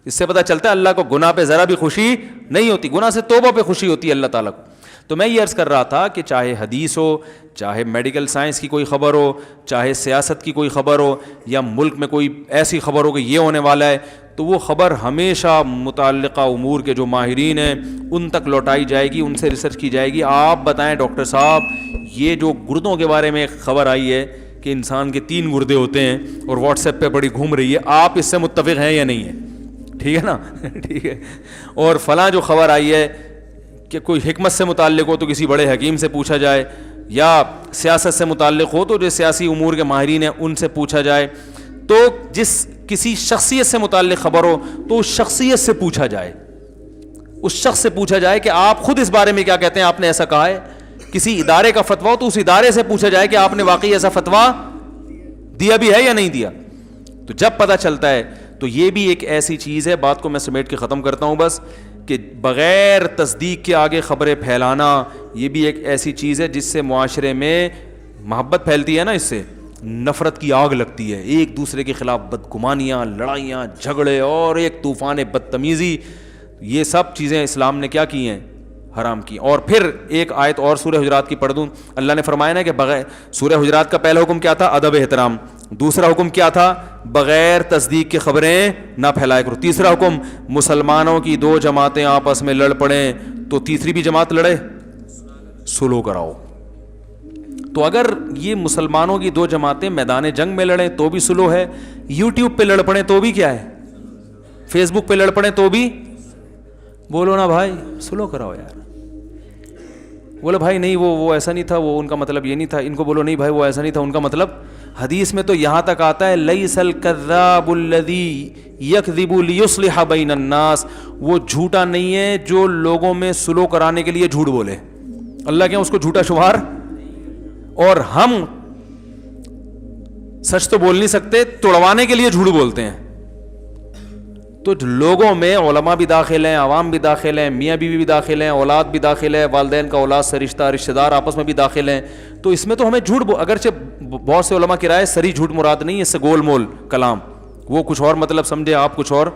اس سے پتہ چلتا ہے اللہ کو گناہ پہ ذرا بھی خوشی نہیں ہوتی, گناہ سے توبہ پہ خوشی ہوتی ہے اللہ تعالیٰ کو. تو میں یہ عرض کر رہا تھا کہ چاہے حدیث ہو, چاہے میڈیکل سائنس کی کوئی خبر ہو, چاہے سیاست کی کوئی خبر ہو, یا ملک میں کوئی ایسی خبر ہو کہ یہ ہونے والا ہے, تو وہ خبر ہمیشہ متعلقہ امور کے جو ماہرین ہیں ان تک لوٹائی جائے گی, ان سے ریسرچ کی جائے گی. آپ بتائیں ڈاکٹر صاحب, یہ جو گردوں کے بارے میں خبر آئی ہے کہ انسان کے 3 گردے ہوتے ہیں اور واٹس ایپ پہ بڑی گھوم رہی ہے, آپ اس سے متفق ہیں یا نہیں ہیں؟ ٹھیک ہے نا ٹھیک ہے. اور فلاں جو خبر آئی ہے کہ کوئی حکمت سے متعلق ہو تو کسی بڑے حکیم سے پوچھا جائے, یا سیاست سے متعلق ہو تو جو سیاسی امور کے ماہرین ہیں ان سے پوچھا جائے. تو جس کسی شخصیت سے متعلق خبر ہو تو اس شخصیت سے پوچھا جائے, اس شخص سے پوچھا جائے کہ آپ خود اس بارے میں کیا کہتے ہیں, آپ نے ایسا کہا ہے. کسی ادارے کا فتویٰ ہو تو اس ادارے سے پوچھا جائے کہ آپ نے واقعی ایسا فتویٰ دیا بھی ہے یا نہیں دیا. تو جب پتہ چلتا ہے تو یہ بھی ایک ایسی چیز ہے, بات کو میں سمیٹ کے ختم کرتا ہوں بس, کہ بغیر تصدیق کے آگے خبریں پھیلانا یہ بھی ایک ایسی چیز ہے جس سے معاشرے میں محبت پھیلتی ہے نا, اس سے نفرت کی آگ لگتی ہے, ایک دوسرے کے خلاف بدگمانیاں, لڑائیاں, جھگڑے اور ایک طوفان بدتمیزی. یہ سب چیزیں اسلام نے کیا کی ہیں, حرام کی. اور پھر ایک آیت اور سورہ حجرات کی پڑھ دوں. اللہ نے فرمایا نا کہ بغیر, سورہ حجرات کا پہلا حکم کیا تھا, ادب احترام. دوسرا حکم کیا تھا, بغیر تصدیق کے خبریں نہ پھیلایا کرو. تیسرا حکم, مسلمانوں کی دو جماعتیں آپس میں لڑ پڑیں تو تیسری بھی جماعت لڑے, سلو کراؤ. تو اگر یہ مسلمانوں کی دو جماعتیں میدان جنگ میں لڑیں تو بھی سلو ہے, یوٹیوب پہ لڑ پڑیں تو بھی کیا ہے, فیس بک پہ لڑ پڑیں تو بھی, بولو نا بھائی سلو کراؤ یار. بولو بھائی نہیں وہ ایسا نہیں تھا, وہ ان کا مطلب یہ نہیں تھا. ان کو بولو نہیں بھائی وہ ایسا نہیں تھا, ان کا مطلب. حدیث میں تو یہاں تک آتا ہے لیس الکذاب الذی یکذب لیصلح بین الناس, وہ جھوٹا نہیں ہے جو لوگوں میں سلو کرانے کے لیے جھوٹ بولے. اللہ کیا اس کو جھوٹا شمار, اور ہم سچ تو بول نہیں سکتے, توڑوانے کے لیے جھوٹ بولتے ہیں. تو لوگوں میں علماء بھی داخل ہیں, عوام بھی داخل ہیں, میاں بیوی بھی داخل ہیں, اولاد بھی داخل ہے, والدین کا اولاد سے رشتہ دار آپس میں بھی داخل ہیں. تو اس میں تو ہمیں جھوٹ, اگرچہ بہت سے علماء کی رائے سری جھوٹ مراد نہیں ہے, اس سے گول مول کلام, وہ کچھ اور مطلب سمجھے, آپ کچھ اور.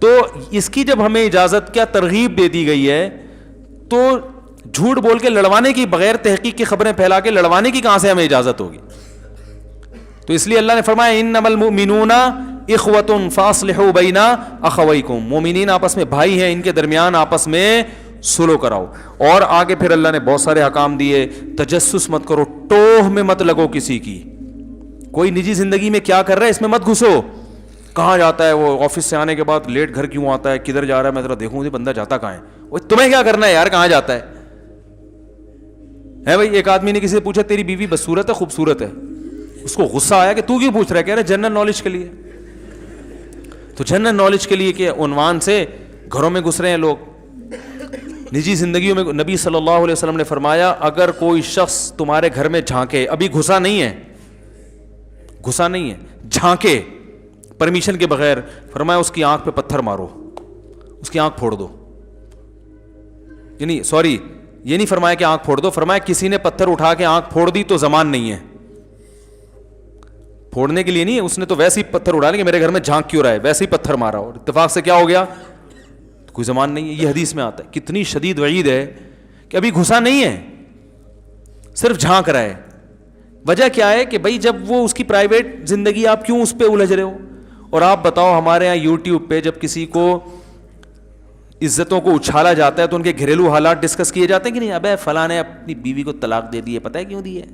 تو اس کی جب ہمیں اجازت کیا ترغیب دے دی گئی ہے, تو جھوٹ بول کے لڑوانے کی, بغیر تحقیق کی خبریں پھیلا کے لڑوانے کی کہاں سے ہمیں اجازت ہوگی. تو اس لیے اللہ نے فرمایا انما المؤمنون اخوۃ فاصلحوا بین اخویکم, مومنین آپس میں بھائی ہیں, ان کے درمیان آپس میں سلو کراؤ. اور آگے پھر اللہ نے بہت سارے احکام دیے, تجسس مت کرو, ٹوہ میں مت لگو کسی کی, کوئی نجی زندگی میں کیا کر رہا ہے اس میں مت گھسو. کہاں جاتا ہے وہ, آفس سے آنے کے بعد لیٹ گھر کیوں آتا ہے, کدھر جا رہا ہے, میں ذرا دیکھوں بندہ جاتا کہاں ہے. وہ تمہیں کیا کرنا ہے یار, کہاں جاتا ہے بھائی. ایک آدمی نے کسی سے پوچھا تیری بیوی بدصورت ہے خوبصورت ہے, اس کو غصہ آیا کہ تو کیوں پوچھ رہا ہے, کہہ رہا جنرل نالج کے لیے. تو جنرل نالج کے لیے کہ عنوان سے گھروں میں گھس رہے ہیں لوگ, نجی زندگیوں میں. نبی صلی اللہ علیہ وسلم نے فرمایا اگر کوئی شخص تمہارے گھر میں جھانکے, ابھی گھسا نہیں ہے, جھانکے پرمیشن کے بغیر, فرمایا اس کی آنکھ پہ پتھر مارو, اس کی آنکھ پھوڑ دو. یعنی سوری, یہ نہیں فرمایا کہ آنکھ پھوڑ دو, فرمایا کسی نے پتھر اٹھا کے آنکھ پھوڑ دی تو زمان نہیں ہے, پھوڑنے کے لیے نہیں ہے, اس نے تو ویسے ہی پتھر اڑا لیا کہ میرے گھر میں جھانک کیوں رہا ہے, ویسے ہی پتھر مارا اور اتفاق سے کیا ہو گیا, کوئی زمان نہیں ہے. یہ حدیث میں آتا ہے. کتنی شدید وعید ہے کہ ابھی گھسا نہیں ہے, صرف جھانک رہا ہے. وجہ کیا ہے کہ بھائی جب وہ اس کی پرائیویٹ زندگی, آپ کیوں اس پہ الجھ رہے ہو. اور آپ بتاؤ ہمارے یہاں یوٹیوب پہ جب کسی کو عزتوں کو اچھالا جاتا ہے تو ان کے گھریلو حالات ڈسکس کیے جاتے ہیں کہ نہیں. ابے فلاں نے اپنی بیوی کو طلاق دے دی ہے, پتہ ہے کیوں دی ہے,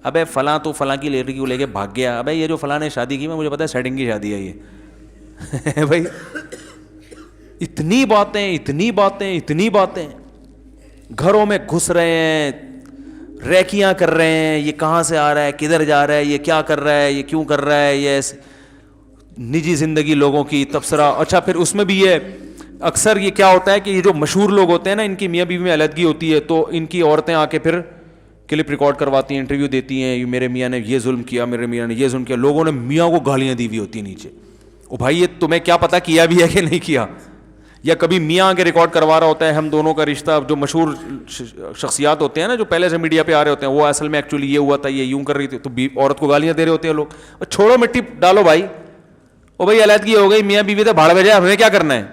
ابے فلاں تو فلاں کی لڑکی کو لے کے بھاگ گیا, ابے یہ جو فلاں نے شادی کی مجھے پتا ہے سیٹنگ کی شادی ہے یہ بھائی. اتنی باتیں گھروں میں گھس رہے ہیں, ریکیاں کر رہے ہیں, یہ کہاں سے آ رہا ہے, کدھر جا رہا ہے, یہ کیا کر رہا ہے, یہ کیوں کر رہا ہے, یہ نجی زندگی لوگوں کی تبصرہ. اچھا پھر اس میں بھی یہ اکثر یہ کیا ہوتا ہے کہ یہ جو مشہور لوگ ہوتے ہیں نا, ان کی میاں بیوی میں علیحدگی ہوتی ہے تو ان کی عورتیں آ کے پھر کلپ ریکارڈ کرواتی ہیں, انٹرویو دیتی ہیں, میرے میاں نے یہ ظلم کیا, میرے میاں نے یہ ظلم کیا. لوگوں نے میاں کو گالیاں دی ہوئی ہوتی ہیں نیچے. او بھائی یہ تمہیں کیا پتا کیا بھی ہے کہ نہیں کیا. یا کبھی میاں کے ریکارڈ کروا رہا ہوتا ہے, ہم دونوں کا رشتہ, جو مشہور شخصیات ہوتے ہیں نا جو پہلے سے میڈیا پہ آ رہے ہوتے ہیں, وہ اصل میں ایکچولی یہ ہوا تھا, یہ یوں کر رہی تھی, تو عورت کو گالیاں دے رہے ہوتے ہیں لوگ. اور چھوڑو مٹی ڈالو بھائی, او بھائی علیحدگی ہو گئی, میاں بیوی تو بھاڑ بھیجا, ہمیں کیا کرنا ہے.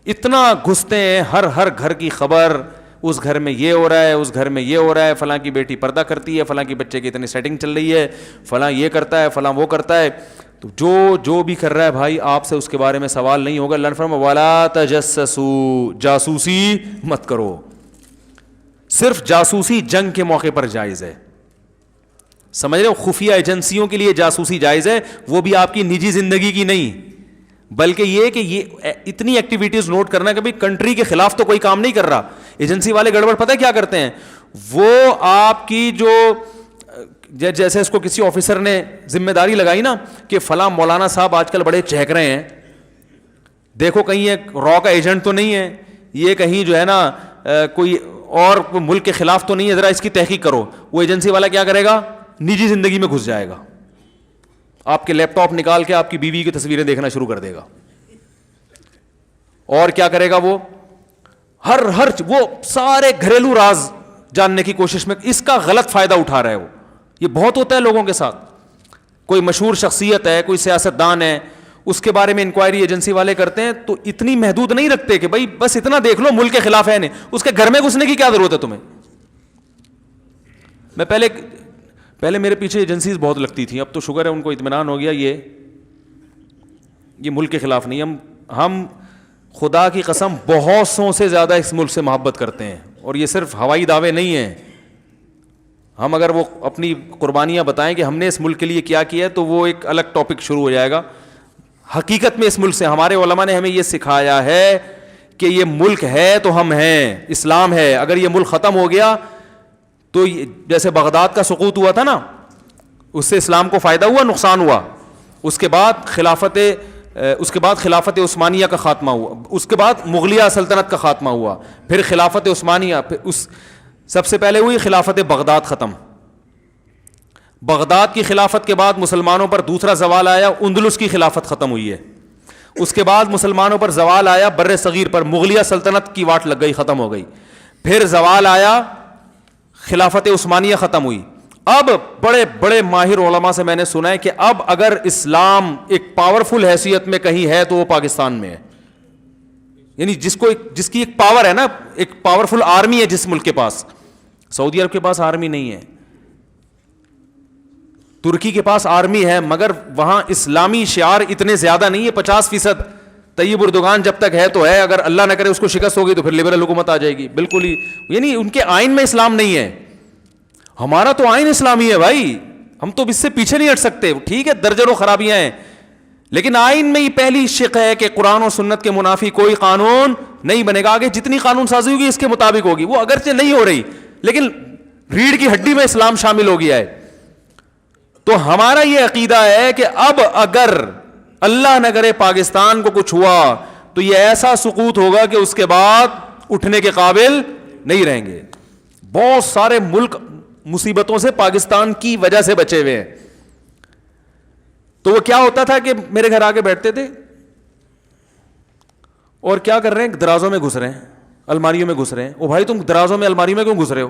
اتنا گھستے ہیں, ہر گھر کی خبر, اس گھر میں یہ ہو رہا ہے, اس گھر میں یہ ہو رہا ہے, فلاں کی بیٹی پردہ کرتی ہے, فلاں کی بچے کی اتنی سیٹنگ چل رہی ہے, فلاں یہ کرتا ہے, فلاں وہ کرتا ہے. تو جو بھی کر رہا ہے بھائی, آپ سے اس کے بارے میں سوال نہیں ہوگا. اللہ نے فرمایا وَلَا تَجَسَّسُوا, جاسوسی مت کرو. صرف جاسوسی جنگ کے موقع پر جائز ہے, سمجھ رہے ہو, خفیہ ایجنسیوں کے لیے جاسوسی جائز ہے, وہ بھی آپ کی نجی زندگی کی نہیں, بلکہ یہ کہ یہ اتنی ایکٹیویٹیز نوٹ کرنا کہ بھائی کنٹری کے خلاف تو کوئی کام نہیں کر رہا. ایجنسی والے گڑبڑ پتہ ہے کیا کرتے ہیں, وہ آپ کی جو جیسے اس کو کسی آفیسر نے ذمہ داری لگائی نا کہ فلاں مولانا صاحب آج کل بڑے چہک رہے ہیں, دیکھو کہیں یہ را کا ایجنٹ تو نہیں ہے, یہ کہیں جو ہے نا کوئی اور ملک کے خلاف تو نہیں ہے, ذرا اس کی تحقیق کرو. وہ ایجنسی والا کیا کرے گا, نجی زندگی میں گھس جائے گا, آپ کے لیپ ٹاپ نکال کے آپ کی بیوی کی تصویریں دیکھنا شروع کر دے گا. اور کیا کرے گا, وہ ہر وہ سارے گھریلو راز جاننے کی کوشش میں اس کا غلط فائدہ اٹھا رہا ہے. وہ یہ بہت ہوتا ہے لوگوں کے ساتھ. کوئی مشہور شخصیت ہے, کوئی سیاستدان ہے, اس کے بارے میں انکوائری ایجنسی والے کرتے ہیں تو اتنی محدود نہیں رکھتے کہ بھائی بس اتنا دیکھ لو ملک کے خلاف ہے نہیں, اس کے گھر میں گھسنے کی کیا ضرورت ہے تمہیں. میں پہلے میرے پیچھے ایجنسیز بہت لگتی تھیں, اب تو شکر ہے ان کو اطمینان ہو گیا یہ ملک کے خلاف نہیں. ہم خدا کی قسم بہت سو سے زیادہ اس ملک سے محبت کرتے ہیں, اور یہ صرف ہوائی دعوے نہیں ہیں. ہم اگر وہ اپنی قربانیاں بتائیں کہ ہم نے اس ملک کے لیے کیا کیا ہے تو وہ ایک الگ ٹاپک شروع ہو جائے گا. حقیقت میں اس ملک سے ہمارے علماء نے ہمیں یہ سکھایا ہے کہ یہ ملک ہے تو ہم ہیں, اسلام ہے. اگر یہ ملک ختم ہو گیا تو جیسے بغداد کا سقوط ہوا تھا نا, اس سے اسلام کو فائدہ ہوا, نقصان ہوا. اس کے بعد خلافت عثمانیہ کا خاتمہ ہوا, اس کے بعد مغلیہ سلطنت کا خاتمہ ہوا, پھر خلافت عثمانیہ, پھر سب سے پہلے ہوئی خلافت بغداد ختم. بغداد کی خلافت کے بعد مسلمانوں پر دوسرا زوال آیا, اندلس کی خلافت ختم ہوئی ہے. اس کے بعد مسلمانوں پر زوال آیا بر صغیر پر, مغلیہ سلطنت کی واٹ لگ گئی, ختم ہو گئی. پھر زوال آیا, خلافت عثمانیہ ختم ہوئی. اب بڑے بڑے ماہر علماء سے میں نے سنا ہے کہ اب اگر اسلام ایک پاورفل حیثیت میں کہیں ہے تو وہ پاکستان میں ہے. یعنی جس کی ایک پاور ہے نا, ایک پاورفل آرمی ہے جس ملک کے پاس. سعودی عرب کے پاس آرمی نہیں ہے, ترکی کے پاس آرمی ہے, مگر وہاں اسلامی شعار اتنے زیادہ نہیں ہے, 50%. طیب اردگان جب تک ہے تو ہے, اگر اللہ نہ کرے اس کو شکست ہوگی تو پھر لبرل حکومت آ جائے گی. بالکل ہی, یعنی ان کے آئین میں اسلام نہیں ہے. ہمارا تو آئین اسلامی ہے بھائی, ہم تو اس سے پیچھے نہیں ہٹ سکتے. ٹھیک ہے درجنوں خرابیاں ہیں, لیکن آئین میں یہ پہلی شق ہے کہ قرآن و سنت کے منافی کوئی قانون نہیں بنے گا. آگے جتنی قانون سازی ہوگی اس کے مطابق ہوگی, وہ اگرچہ نہیں ہو رہی لیکن ریڑھ کی ہڈی میں اسلام شامل ہو گیا ہے. تو ہمارا یہ عقیدہ ہے کہ اب اگر اللہ نہ کرے پاکستان کو کچھ ہوا تو یہ ایسا سقوط ہوگا کہ اس کے بعد اٹھنے کے قابل نہیں رہیں گے. بہت سارے ملک مصیبتوں سے پاکستان کی وجہ سے بچے ہوئے ہیں. تو وہ کیا ہوتا تھا کہ میرے گھر آگے بیٹھتے تھے اور کیا کر رہے ہیں, درازوں میں گھس رہے ہیں, الماریوں میں گھس رہے ہیں. او بھائی تم درازوں میں الماریوں میں کیوں گھس رہے ہو؟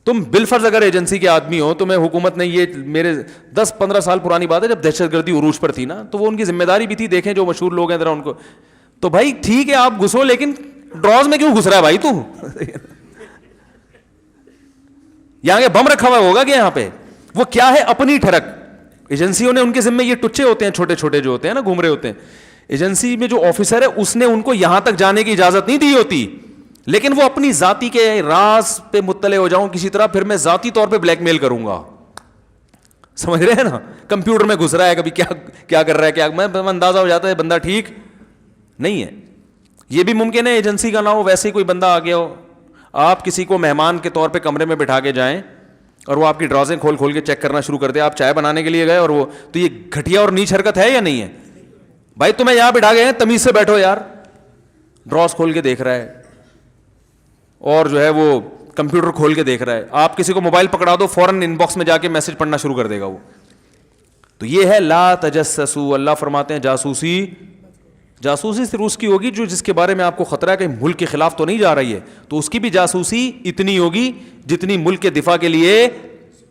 تم بالفرض اگر ایجنسی کے آدمی ہو, تمہیں حکومت نے یہ, میرے 10-15 سال پرانی بات ہے جب دہشت گردی عروج پر تھی نا, تو وہ ان کی ذمہ داری بھی تھی, دیکھیں جو مشہور لوگ ہیں ذرا ان کو. تو بھائی ٹھیک ہے آپ گھسو, لیکن ڈراز میں کیوں گھس رہا ہے بھائی تو؟ یہاں کے بم رکھا ہوا ہوگا کہ یہاں پہ وہ کیا ہے, اپنی ٹھڑک. ایجنسیوں نے ان کے ذمہ یہ ٹچے ہوتے ہیں, چھوٹے چھوٹے جو ہوتے ہیں نا, گھوم رہے ہوتے ہیں. ایجنسی میں جو آفیسر ہے اس نے ان کو یہاں تک جانے کی اجازت نہیں دی ہوتی, لیکن وہ اپنی ذاتی کے راز پہ مطلع ہو جاؤں کسی طرح, پھر میں ذاتی طور پہ بلیک میل کروں گا. سمجھ رہے ہیں نا, کمپیوٹر میں گھس رہا ہے, کبھی کیا کر رہا ہے, کیا میں اندازہ ہو جاتا ہے بندہ ٹھیک نہیں ہے. یہ بھی ممکن ہے ایجنسی کا نہ ہو, ویسے ہی کوئی بندہ آ گیا ہو, آپ کسی کو مہمان کے طور پہ کمرے میں بٹھا کے جائیں اور وہ آپ کی ڈرازیں کھول کے چیک کرنا شروع کر دے. آپ چائے بنانے کے لیے گئے اور وہ, تو یہ گھٹیا اور نیچ حرکت ہے یا نہیں ہے بھائی؟ تمہیں یہاں بٹھا گئے ہیں, تمیز سے بیٹھو یار. ڈراز کھول کے دیکھ رہا ہے اور جو ہے وہ کمپیوٹر کھول کے دیکھ رہا ہے. آپ کسی کو موبائل پکڑا دو, فوراً ان باکس میں جا کے میسج پڑھنا شروع کر دے گا وہ. تو یہ ہے لا تجسسوا. اللہ فرماتے ہیں جاسوسی صرف اس کی ہوگی جو جس کے بارے میں آپ کو خطرہ ہے کہ ملک کے خلاف تو نہیں جا رہی ہے, تو اس کی بھی جاسوسی اتنی ہوگی جتنی ملک کے دفاع کے لیے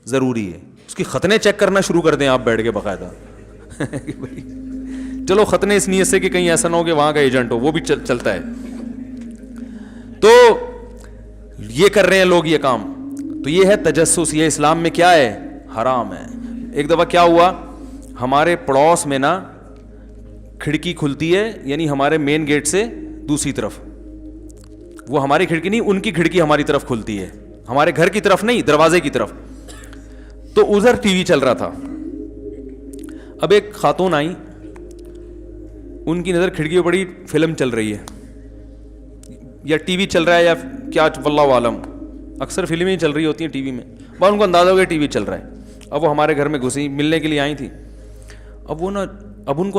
ضروری ہے. اس کی ختنے چیک کرنا شروع کر دیں آپ بیٹھ کے باقاعدہ. چلو ختنے اس نیت سے کہ کہیں ایسا نہ ہو کہ وہاں کا ایجنٹ ہو, وہ بھی چلتا ہے. تو یہ کر رہے ہیں لوگ یہ کام. تو یہ ہے تجسس. یہ اسلام میں کیا ہے, حرام ہے. ایک دفعہ کیا ہوا, ہمارے پڑوس میں نا کھڑکی کھلتی ہے, یعنی ہمارے مین گیٹ سے دوسری طرف, وہ ہماری کھڑکی نہیں, ان کی کھڑکی ہماری طرف کھلتی ہے, ہمارے گھر کی طرف نہیں, دروازے کی طرف. تو ادھر ٹی وی چل رہا تھا. اب ایک خاتون آئی, ان کی نظر کھڑکی پہ پڑی, فلم چل رہی ہے یا ٹی وی چل رہا ہے یا کیا, واللہ عالم, اکثر فلمیں ہی چل رہی ہوتی ہیں ٹی وی میں. بس ان کو اندازہ ہو گیا ٹی وی چل رہا ہے. اب وہ ہمارے گھر میں گھسی, ملنے کے لیے آئی تھی. اب وہ نا, اب ان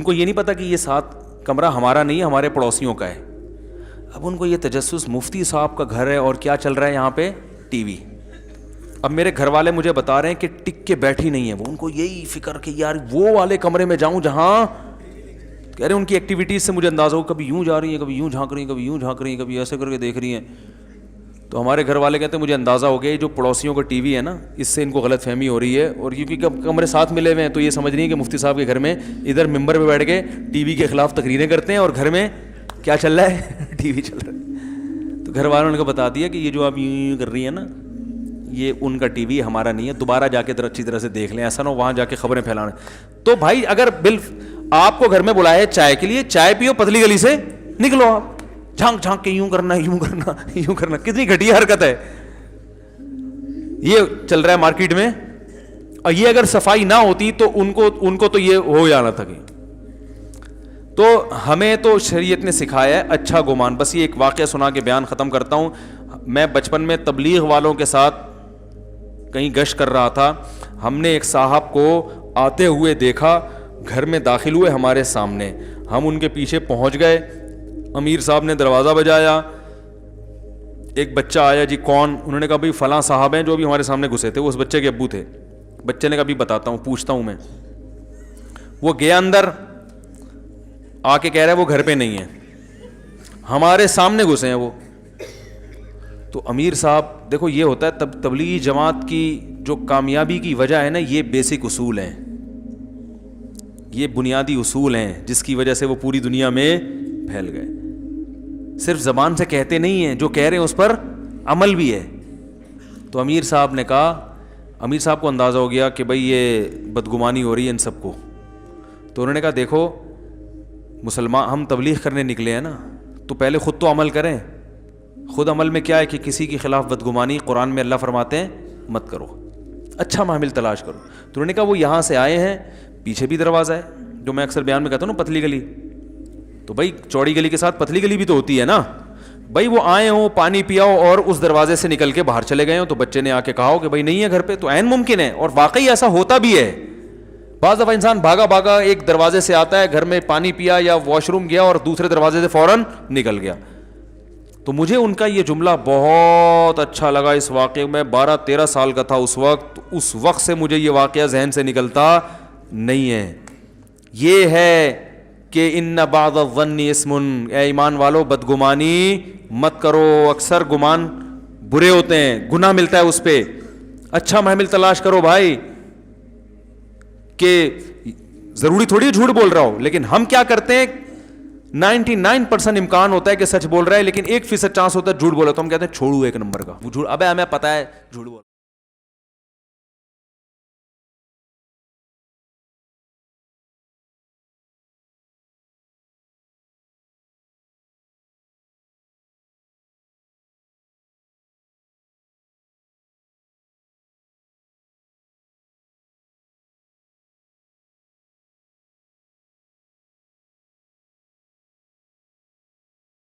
کو یہ نہیں پتا کہ یہ 7 کمرہ ہمارا نہیں ہے, ہمارے پڑوسیوں کا ہے. اب ان کو یہ تجسس, مفتی صاحب کا گھر ہے اور کیا چل رہا ہے یہاں پہ, ٹی وی. اب میرے گھر والے مجھے بتا رہے ہیں کہ ٹک کے بیٹھی نہیں ہے وہ, ان کو یہی فکر کہ یار وہ والے کمرے میں جاؤں جہاں, کہہ رہے ہیں ان کی ایکٹیویٹیز سے مجھے اندازہ ہو, کبھی یوں جا رہی ہیں, کبھی یوں جھانک رہی ہیں, کبھی یوں جھانک رہی ہیں, کبھی ایسے کر کے دیکھ رہی ہیں. تو ہمارے گھر والے کہتے ہیں مجھے اندازہ ہو گیا جو پڑوسیوں کا ٹی وی ہے نا, اس سے ان کو غلط فہمی ہو رہی ہے. اور کیونکہ کمرے ساتھ ملے ہوئے ہیں تو یہ سمجھ رہی ہیں کہ مفتی صاحب کے گھر میں ادھر ممبر پہ بیٹھ کے ٹی وی کے خلاف تقریریں کرتے ہیں اور گھر میں کیا چل رہا ہے, ٹی وی چل رہا ہے. تو گھر والوں نے بتا دیا کہ یہ جو آپ یوں کر رہی ہیں نا, یہ ان کا ٹی وی, ہمارا نہیں ہے, دوبارہ جا کے اچھی طرح سے دیکھ لیں, ایسا نہ ہو وہاں جا کے خبریں پھیلانا. تو بھائی اگر آپ کو گھر میں بلایا چائے کے لیے, چائے پیو, پتلی گلی سے نکلو, آپ جھانک جھانک کے یوں کرنا یوں کرنا یوں کرنا, کتنی گھٹیا حرکت ہے. یہ چل رہا ہے مارکیٹ میں, اور یہ اگر صفائی نہ ہوتی تو ان کو تو یہ ہو جانا تھا. کہ تو ہمیں تو شریعت نے سکھایا ہے اچھا گمان. بس یہ ایک واقعہ سنا کے بیان ختم کرتا ہوں. میں بچپن میں تبلیغ والوں کے ساتھ کہیں گشت کر رہا تھا, ہم نے ایک صاحب کو آتے ہوئے دیکھا, گھر میں داخل ہوئے ہمارے سامنے, ہم ان کے پیچھے پہنچ گئے, امیر صاحب نے دروازہ بجایا, ایک بچہ آیا, جی کون؟ انہوں نے کہا بھائی فلاں صاحب ہیں جو ابھی ہمارے سامنے گھسے تھے. وہ اس بچے کے ابو تھے. بچے نے کہا بھی بتاتا ہوں, پوچھتا ہوں میں. وہ گیا اندر, آ کے کہہ رہا ہے وہ گھر پہ نہیں ہے, ہمارے سامنے گھسے ہیں وہ. تو امیر صاحب, دیکھو یہ ہوتا ہے تبلیغی جماعت کی جو کامیابی کی وجہ ہے نا, یہ بیسک اصول ہیں, یہ بنیادی اصول ہیں جس کی وجہ سے وہ پوری دنیا میں پھیل گئے. صرف زبان سے کہتے نہیں ہیں, جو کہہ رہے ہیں اس پر عمل بھی ہے. تو امیر صاحب نے کہا, امیر صاحب کو اندازہ ہو گیا کہ بھئی یہ بدگمانی ہو رہی ہے ان سب کو. تو انہوں نے کہا دیکھو مسلمان, ہم تبلیغ کرنے نکلے ہیں نا, تو پہلے خود تو عمل کریں. خود عمل میں کیا ہے کہ کسی کے خلاف بدگمانی, قرآن میں اللہ فرماتے ہیں مت کرو, اچھا محمل تلاش کرو. تو انہوں نے کہا وہ یہاں سے آئے ہیں, پیچھے بھی دروازہ ہے, جو میں اکثر بیان میں کہتا ہوں نا پتلی گلی, تو بھائی چوڑی گلی کے ساتھ پتلی گلی بھی تو ہوتی ہے نا. بھائی وہ آئے ہوں, پانی پیاؤ اور اس دروازے سے نکل کے باہر چلے گئے ہوں, تو بچے نے آ کے کہا ہو کہ بھائی نہیں ہے گھر پہ, تو عین ممکن ہے. اور واقعی ایسا ہوتا بھی ہے. بعض دفعہ انسان بھاگا بھاگا ایک دروازے سے آتا ہے, گھر میں پانی پیا یا واش روم گیا اور دوسرے دروازے سے فوراً نکل گیا. تو مجھے ان کا یہ جملہ بہت اچھا لگا اس واقعے میں. 12-13 سال کا تھا اس وقت سے مجھے یہ واقعہ ذہن سے نکلتا نہیں ہے. یہ ہے کہ ان بعض الظن اسم, اے ایمان والو بدگمانی مت کرو. اکثر گمان برے ہوتے ہیں, گناہ ملتا ہے اس پہ. اچھا محمل تلاش کرو بھائی, کہ ضروری تھوڑی جھوٹ بول رہا ہو, لیکن ہم کیا کرتے ہیں 99% امکان ہوتا ہے کہ سچ بول رہا ہے, لیکن 1% چانس ہوتا ہے جھوٹ بولا, تو ہم کہتے ہیں چھوڑو ایک نمبر کا وہ جھوٹ, ابے ہمیں پتا ہے جھوٹ بول.